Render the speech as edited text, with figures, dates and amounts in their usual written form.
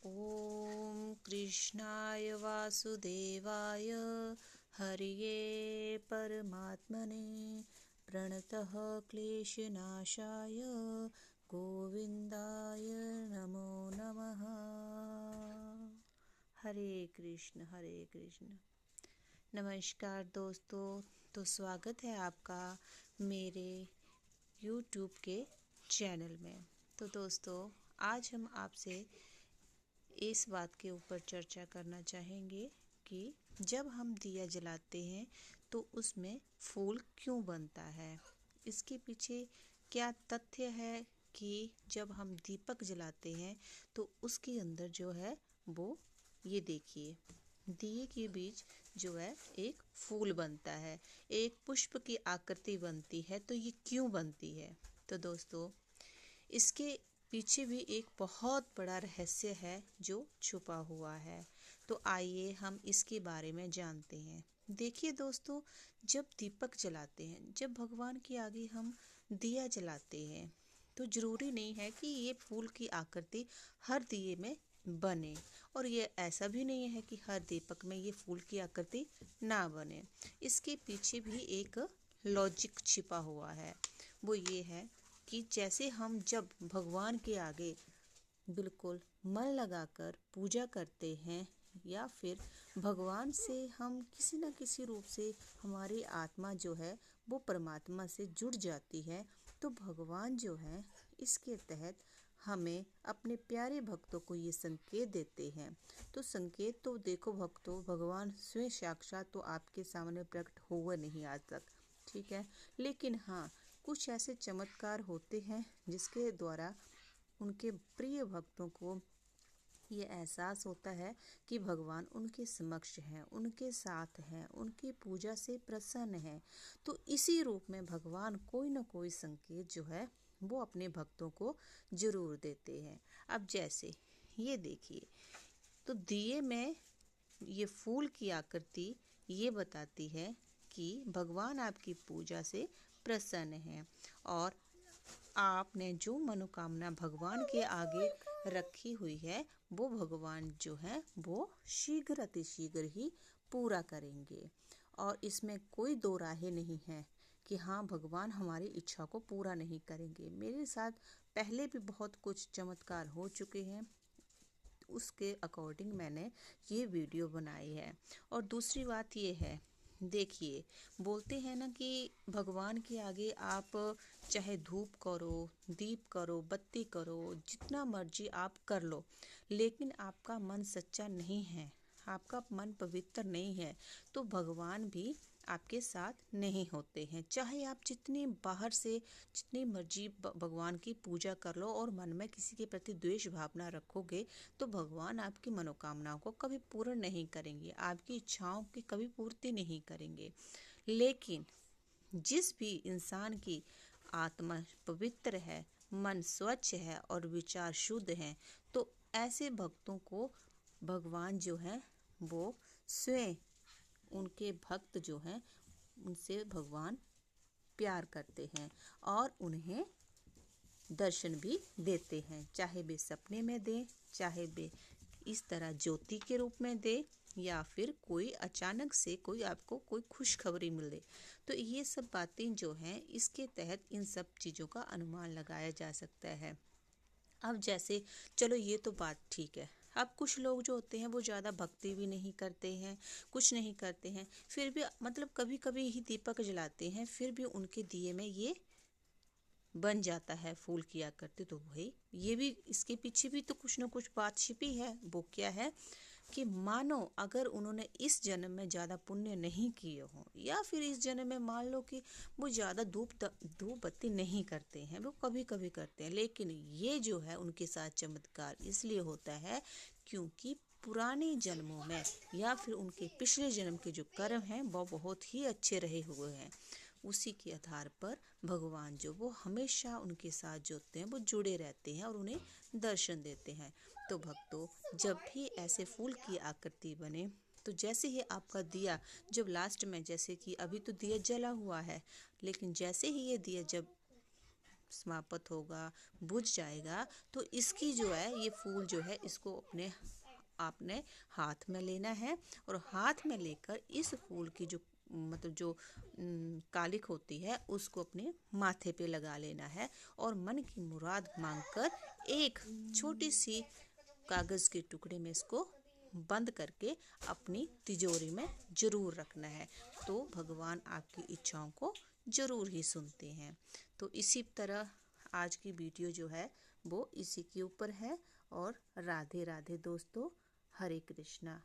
ॐ कृष्णाय वासुदेवाय हरये परमात्मने प्रणतः क्लेशनाशाय गोविंदाय नमो नमः। हरे कृष्ण हरे कृष्ण। नमस्कार दोस्तों, तो स्वागत है आपका मेरे YouTube के चैनल में। तो दोस्तों, आज हम आपसे इस बात के ऊपर चर्चा करना चाहेंगे कि जब हम दिया जलाते हैं तो उसमें फूल क्यों बनता है, इसके पीछे क्या तथ्य है कि जब हम दीपक जलाते हैं तो उसके अंदर जो है वो ये देखिए, दिए के बीच जो है एक फूल बनता है, एक पुष्प की आकृति बनती है। तो ये क्यों बनती है? तो दोस्तों, इसके पीछे भी एक बहुत बड़ा रहस्य है जो छुपा हुआ है। तो आइए हम इसके बारे में जानते हैं। देखिए दोस्तों, जब दीपक जलाते हैं, जब भगवान के आगे हम दिया जलाते हैं, तो जरूरी नहीं है कि ये फूल की आकृति हर दिए में बने, और ये ऐसा भी नहीं है कि हर दीपक में ये फूल की आकृति ना बने। इसके पीछे भी एक लॉजिक छिपा हुआ है। वो ये है कि जैसे हम जब भगवान के आगे बिल्कुल मन लगाकर पूजा करते हैं, या फिर भगवान से हम किसी न किसी रूप से हमारी आत्मा जो है वो परमात्मा से जुड़ जाती है, तो भगवान जो है इसके तहत हमें अपने प्यारे भक्तों को ये संकेत देते हैं। तो संकेत तो देखो भक्तों, भगवान स्वयं साक्षात तो आपके सामने प्रकट हुए नहीं आज तक, ठीक है, लेकिन हाँ, कुछ ऐसे चमत्कार होते हैं जिसके द्वारा उनके प्रिय भक्तों को ये एहसास होता है कि भगवान उनके समक्ष हैं, उनके साथ हैं, उनकी पूजा से प्रसन्न हैं। तो इसी रूप में भगवान कोई न कोई संकेत जो है वो अपने भक्तों को जरूर देते हैं। अब जैसे ये देखिए, तो दिए में ये फूल की आकृति ये बताती है कि भगवान आपकी पूजा से प्रसन्न है, और आपने जो मनोकामना भगवान के आगे रखी हुई है वो भगवान जो है वो शीघ्र अतिशीघ्र ही पूरा करेंगे। और इसमें कोई दो राहें नहीं है कि हाँ, भगवान हमारी इच्छा को पूरा नहीं करेंगे। मेरे साथ पहले भी बहुत कुछ चमत्कार हो चुके हैं, उसके अकॉर्डिंग मैंने ये वीडियो बनाई है। और दूसरी बात ये है, देखिए, बोलते हैं ना कि भगवान के आगे आप चाहे धूप करो, दीप करो, बत्ती करो, जितना मर्जी आप कर लो, लेकिन आपका मन सच्चा नहीं है, आपका मन पवित्र नहीं है, तो भगवान भी आपके साथ नहीं होते हैं। चाहे आप जितनी बाहर से जितनी मर्जी भगवान की पूजा कर लो और मन में किसी के प्रति द्वेष भावना रखोगे, तो भगवान आपकी मनोकामनाओं को कभी पूर्ण नहीं करेंगे, आपकी इच्छाओं की कभी पूर्ति नहीं करेंगे। लेकिन जिस भी इंसान की आत्मा पवित्र है, मन स्वच्छ है और विचार शुद्ध हैं, तो ऐसे भक्तों को भगवान जो है वो स्वयं, उनके भक्त जो हैं उनसे भगवान प्यार करते हैं और उन्हें दर्शन भी देते हैं, चाहे वे सपने में दें, चाहे वे इस तरह ज्योति के रूप में दे, या फिर कोई अचानक से कोई आपको कोई खुशखबरी मिले। तो ये सब बातें जो हैं, इसके तहत इन सब चीज़ों का अनुमान लगाया जा सकता है। अब जैसे चलो ये तो बात ठीक है, अब कुछ लोग जो होते हैं वो ज़्यादा भक्ति भी नहीं करते हैं, कुछ नहीं करते हैं, फिर भी मतलब कभी कभी ही दीपक जलाते हैं, फिर भी उनके दिए में ये बन जाता है फूल की आकृति। तो भाई ये भी, इसके पीछे भी तो कुछ ना कुछ बात छिपी है। वो क्या है कि मानो अगर उन्होंने इस जन्म में ज़्यादा पुण्य नहीं किए हों, या फिर इस जन्म में मान लो कि वो ज़्यादा धूप बत्ती नहीं करते हैं, वो कभी कभी करते हैं, लेकिन ये जो है उनके साथ चमत्कार इसलिए होता है क्योंकि पुराने जन्मों में या फिर उनके पिछले जन्म के जो कर्म हैं वो बहुत ही अच्छे रहे हुए हैं। उसी के आधार पर भगवान जो वो हमेशा उनके साथ जो होते हैं वो जुड़े रहते हैं और उन्हें दर्शन देते हैं। तो भक्तों, जब भी ऐसे फूल की आकृति बने, तो जैसे ही आपका दिया जब लास्ट में, जैसे कि अभी तो दिया जला हुआ है, लेकिन जैसे ही ये दिया जब समाप्त होगा, बुझ जाएगा, तो इसकी जो है ये फूल जो है इसको आपने हाथ में लेना है और हाथ में लेकर इस फूल की जो मतलब जो कालिक होती है उसको अपने माथे पे लगा लेना है और मन की मुराद मांगकर एक छोटी सी कागज़ के टुकड़े में इसको बंद करके अपनी तिजोरी में ज़रूर रखना है। तो भगवान आपकी इच्छाओं को ज़रूर ही सुनते हैं। तो इसी तरह आज की वीडियो जो है वो इसी के ऊपर है। और राधे राधे दोस्तों, हरे कृष्णा।